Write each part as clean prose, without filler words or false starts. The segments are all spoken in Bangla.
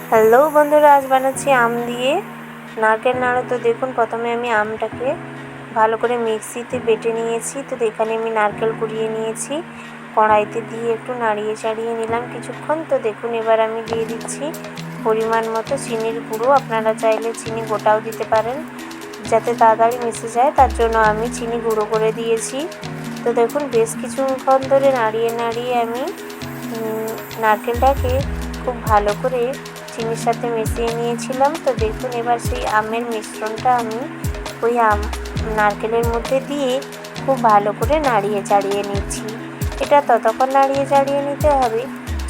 হ্যালো বন্ধুরা, আজ বানাচ্ছি আম দিয়ে নারকেল নাড়ু। তো দেখুন, প্রথমে আমি আমটাকে ভালো করে মিক্সিতে বেটে নিয়েছি। তো এখানে আমি নারকেল কুড়িয়ে নিয়েছি, কড়াইতে দিয়ে একটু নাড়িয়ে চাড়িয়ে নিলাম কিছুক্ষণ। তো দেখুন, এবার আমি দিয়ে দিচ্ছি পরিমাণ মতো চিনির গুঁড়ো। আপনারা চাইলে চিনি গোটাও দিতে পারেন, যাতে তাড়াতাড়ি মিশে যায়, তার জন্য আমি চিনি গুঁড়ো করে দিয়েছি। তো দেখুন, বেশ কিছুক্ষণ ধরে নাড়িয়ে নাড়িয়ে আমি নারকেলটাকে খুব ভালো করে চিনির সাথে মিশিয়ে নিয়েছিলাম। তো দেখুন, এবার সেই আমের মিশ্রণটা আমি ওই নারকেলের মধ্যে দিয়ে খুব ভালো করে নাড়িয়ে চাড়িয়ে নিচ্ছি। এটা ততক্ষণ নাড়িয়ে চাড়িয়ে নিতে হবে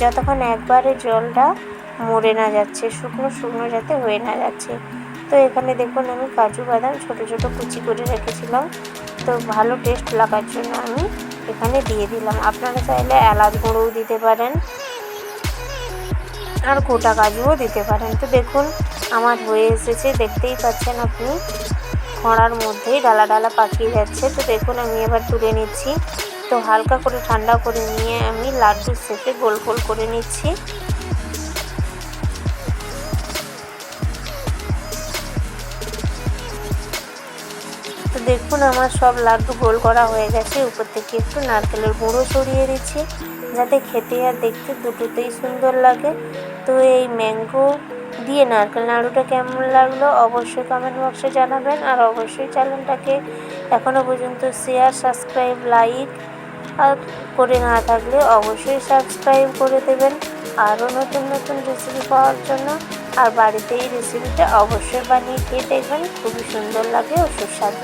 যতক্ষণ একবারে জলটা মরে না যাচ্ছে, শুকনো শুকনো যাতে হয়ে না যাচ্ছে। তো এখানে দেখুন, আমি কাজু বাদাম ছোটো ছোটো কুচি করে রেখেছিলাম। তো ভালো টেস্ট লাগার জন্য আমি এখানে দিয়ে দিলাম। আপনারা চাইলে এলাচ গুঁড়োও দিতে পারেন আর গোটা কাজুও দিতে পারেন। তো দেখুন, আমার হয়ে এসেছে, দেখতেই পাচ্ছেন আপনি, খড়ার মধ্যেই ডালা ডালা পাকিয়ে যাচ্ছে। তো দেখুন, আমি এবার তুলে নিচ্ছি। তো হালকা করে ঠান্ডা করে নিয়ে আমি লাড্ডুর শেপে গোল গোল করে নিচ্ছি। তো দেখুন, আমার সব লাড্ডু গোল করা হয়ে গেছে। উপর থেকে একটু নারকেলের গুঁড়ো ছড়িয়ে দিচ্ছি, যাতে খেতে আর দেখতে দুটোতেই সুন্দর লাগে। তো এই ম্যাঙ্গো দিয়ে নারকেল নাড়ুটা কেমন লাগলো অবশ্যই কমেন্ট বক্সে জানাবেন। আর অবশ্যই চ্যানেলটাকে এখনও পর্যন্ত শেয়ার, সাবস্ক্রাইব, লাইক করে না থাকলে অবশ্যই সাবস্ক্রাইব করে দেবেন আরও নতুন নতুন রেসিপি পাওয়ার জন্য। আর বাড়িতে এই রেসিপিটা অবশ্যই বানিয়ে খেয়ে দেখবেন, খুবই সুন্দর লাগে ও সুস্বাদু।